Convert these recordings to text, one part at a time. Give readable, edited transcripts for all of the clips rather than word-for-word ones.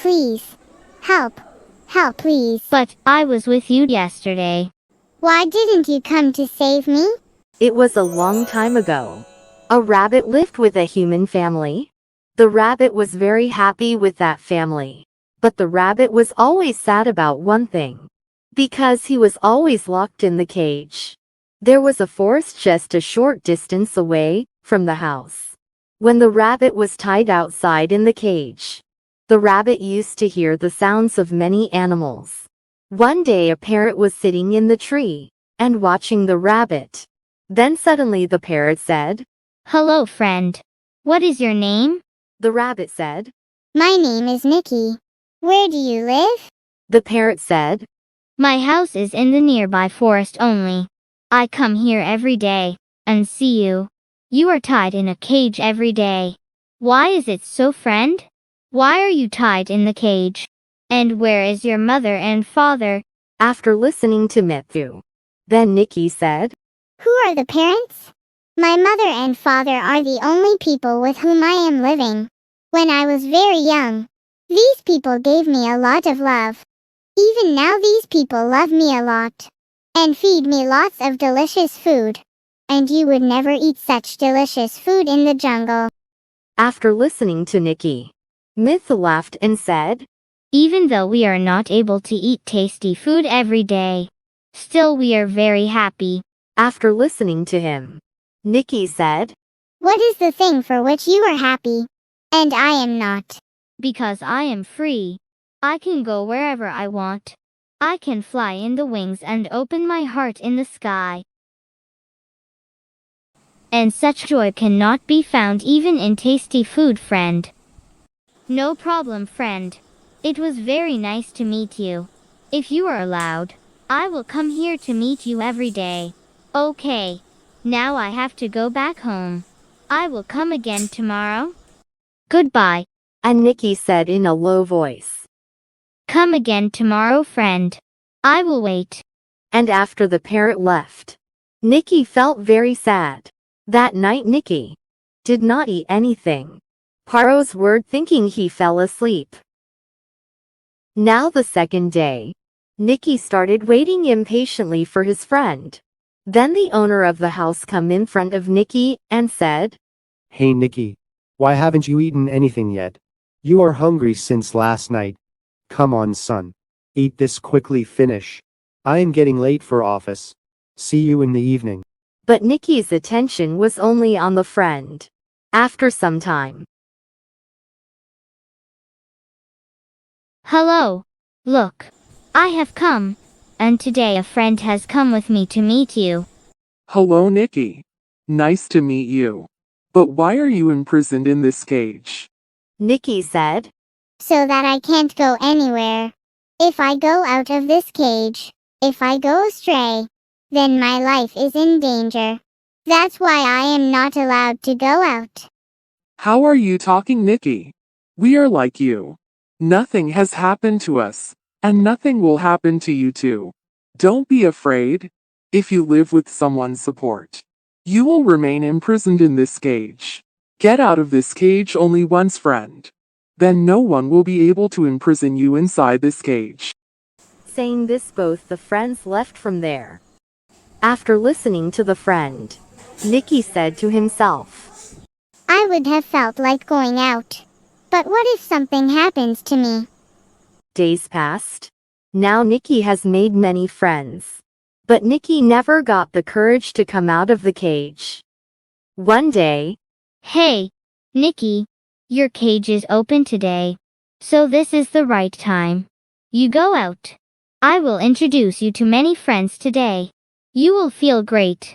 please. Help. Help, please. But I was with you yesterday. Why didn't you come to save me? It was a long time ago. A rabbit lived with a human family. The rabbit was very happy with that family. But the rabbit was always sad about one thing. Because he was always locked in the cage. There was a forest just a short distance away from the house. When the rabbit was tied outside in the cage, the rabbit used to hear the sounds of many animals. One day a parrot was sitting in the tree and watching the rabbit. Then suddenly the parrot said, Hello, friend. What is your name? The rabbit said. My name is Nikki. Where do you live? The parrot said. My house is in the nearby forest only. I come here every day and see you. You are tied in a cage every day. Why is it so, friend? Why are you tied in the cage? And where is your mother and father? After listening to Matthew, then Nikki said, Who are the parents? My mother and father are the only people with whom I am living. When I was very young, these people gave me a lot of love. Even now these people love me a lot and feed me lots of delicious food. And you would never eat such delicious food in the jungle. After listening to Nikki, Myth laughed and said, Even though we are not able to eat tasty food every day, still we are very happy. After listening to him, Nikki said, What is the thing for which you are happy, and I am not? Because I am free. I can go wherever I want. I can fly in the wings and open my heart in the sky. And such joy cannot be found even in tasty food, friend. No problem, friend. It was very nice to meet you. If you are allowed, I will come here to meet you every day. Okay. Now I have to go back home. I will come again tomorrow. Goodbye. And Nikki said in a low voice, Come again tomorrow, friend. I will wait. And after the parrot left, Nikki felt very sad. That night Nikki did not eat anything. Paro's word thinking he fell asleep. Now the second day, Nikki started waiting impatiently for his friend. Then the owner of the house come in front of Nikki and said, Hey Nikki, why haven't you eaten anything yet? You are hungry since last night. Come on son. Eat this quickly finish. I am getting late for office. See you in the evening. But Nikki's attention was only on the friend. After some time. Hello. Look. I have come. And today a friend has come with me to meet you. Hello, Nikki. Nice to meet you. But why are you imprisoned in this cage? Nikki said, So that I can't go anywhere. If I go out of this cage, if I go astray, then my life is in danger. That's why I am not allowed to go out. How are you talking, Nikki? We are like you. Nothing has happened to us, and nothing will happen to you too. Don't be afraid. If you live with someone's support, you will remain imprisoned in this cage. Get out of this cage only once, friend. Then no one will be able to imprison you inside this cage. Saying this, both the friends left from there. After listening to the friend, Nikki said to himself, I would have felt like going out. But what if something happens to me? Days passed. Now Nikki has made many friends. But Nikki never got the courage to come out of the cage. One day, Hey, Nikki. Your cage is open today. So this is the right time. You go out. I will introduce you to many friends today. You will feel great.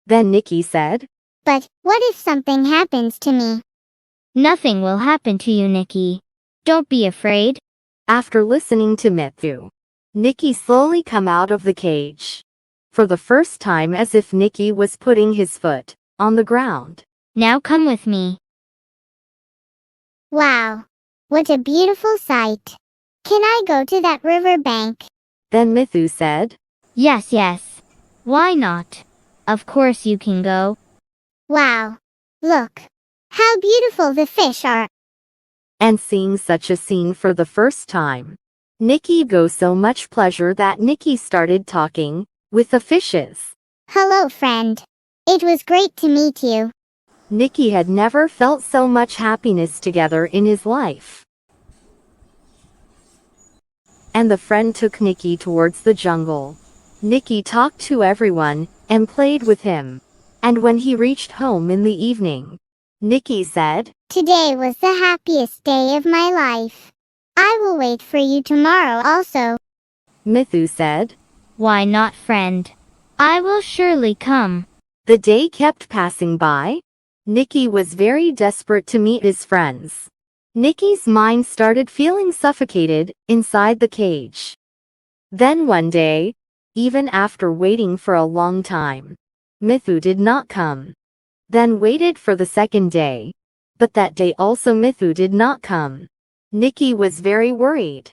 then Nikki said, But what if something happens to me? Nothing will happen to you, Nikki. Don't be afraid. After listening to Matthew, Nikki slowly come out of the cage. For the first time, as if Nikki was putting his foot on the ground. Now come with me. Wow. What a beautiful sight. Can I go to that river bank? Then Mithu said, Yes, yes. Why not? Of course you can go. Wow. Look. How beautiful the fish are. And seeing such a scene for the first time, Nikki got so much pleasure that Nikki started talking with the fishes. Hello, friend. It was great to meet you. Nikki had never felt so much happiness together in his life. And the friend took Nikki towards the jungle. Nikki talked to everyone and played with him. And when he reached home in the evening, Nikki said, Today was the happiest day of my life. I will wait for you tomorrow also. Mithu said, Why not, friend? I will surely come. The day kept passing by. Nikki was very desperate to meet his friends. Nikki's mind started feeling suffocated inside the cage. Then one day, even after waiting for a long time, Mithu did not come. Then waited for the second day. But that day also Mithu did not come. Nikki was very worried.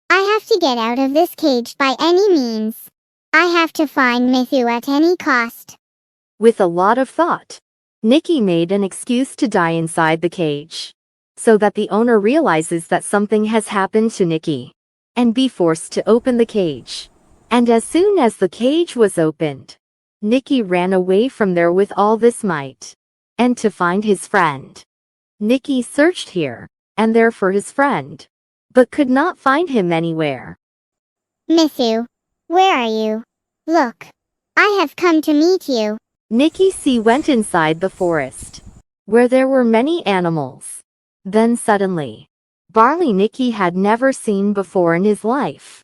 I have to get out of this cage by any means. I have to find Mithu at any cost. With a lot of thought, Nikki made an excuse to die inside the cage, so that the owner realizes that something has happened to Nikki, and be forced to open the cage. And as soon as the cage was opened, Nikki ran away from there with all this might, and to find his friend. Nikki searched here and there for his friend, but could not find him anywhere. Mithu, where are you? Look, I have come to meet you. Nikki went inside the forest, where there were many animals. Then suddenly, Barley Nikki had never seen before in his life.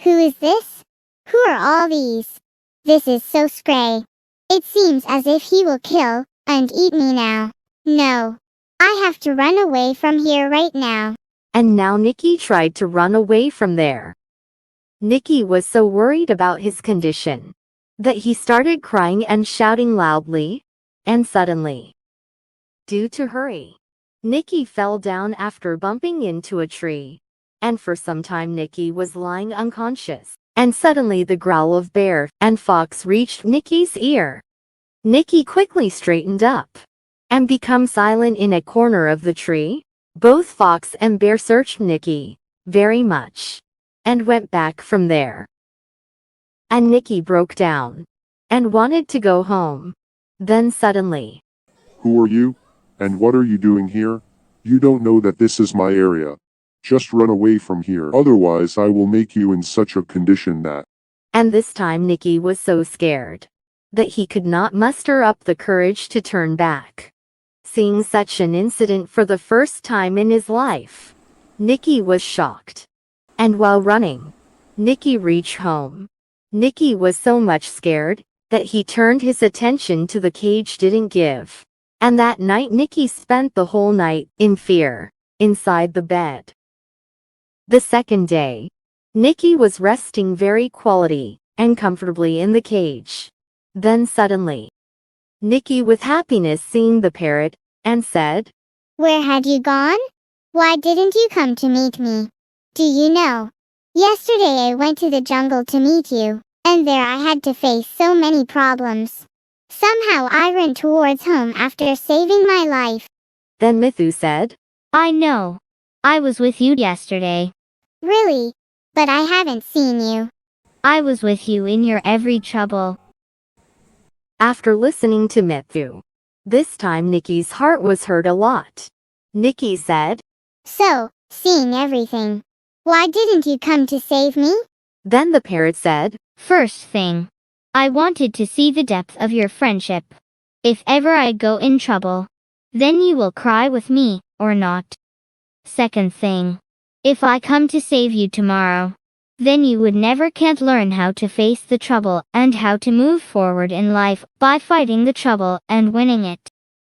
Who is this? Who are all these? This is so scary. It seems as if he will kill and eat me now. No. I have to run away from here right now. And now Nikki tried to run away from there. Nikki was so worried about his condition that he started crying and shouting loudly, and suddenly, due to hurry, Nikki fell down after bumping into a tree. And for some time Nikki was lying unconscious, and suddenly the growl of bear and fox reached Nikki's ear. Nikki quickly straightened up and became silent in a corner of the tree. Both fox and bear searched Nikki very much and went back from there. And Nikki broke down and wanted to go home. Then suddenly, Who are you? And what are you doing here? You don't know that this is my area. Just run away from here, otherwise I will make you in such a condition that. and this time Nikki was so scared that he could not muster up the courage to turn back. Seeing such an incident for the first time in his life, Nikki was shocked. And while running, Nikki reached home. Nikki was so much scared that he turned his attention to the cage didn't give. And that night Nikki spent the whole night in fear inside the bed. The second day, Nikki was resting very quality and comfortably in the cage. Then suddenly, Nikki with happiness seeing the parrot and said, Where had you gone? Why didn't you come to meet me? Do you know? Yesterday I went to the jungle to meet you, and there I had to face so many problems. Somehow I ran towards home after saving my life. Then Mithu said, I know. I was with you yesterday. Really? But I haven't seen you. I was with you in your every trouble. After listening to Mithu, this time Nikki's heart was hurt a lot. Nikki said, So, seeing everything, why didn't you come to save me? Then the parrot said, First thing, I wanted to see the depth of your friendship. If ever I go in trouble, then you will cry with me, or not. Second thing, if I come to save you tomorrow, then you would never can't learn how to face the trouble and how to move forward in life by fighting the trouble and winning it.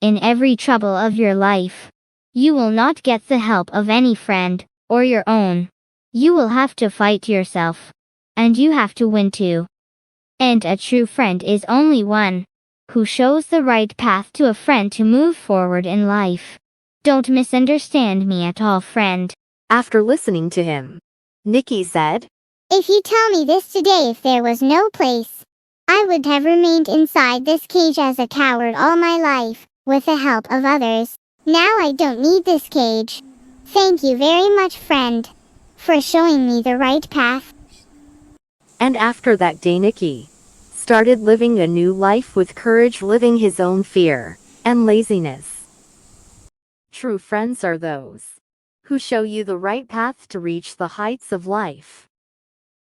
In every trouble of your life, you will not get the help of any friend, or your own. You will have to fight yourself. And you have to win too. And a true friend is only one who shows the right path to a friend to move forward in life. Don't misunderstand me at all, friend. After listening to him, Nikki said, If you tell me this today, if there was no place, I would have remained inside this cage as a coward all my life, with the help of others. Now I don't need this cage. Thank you very much, friend, for showing me the right path. And after that day Nikki started living a new life with courage, living his own fear and laziness. True friends are those who show you the right path to reach the heights of life.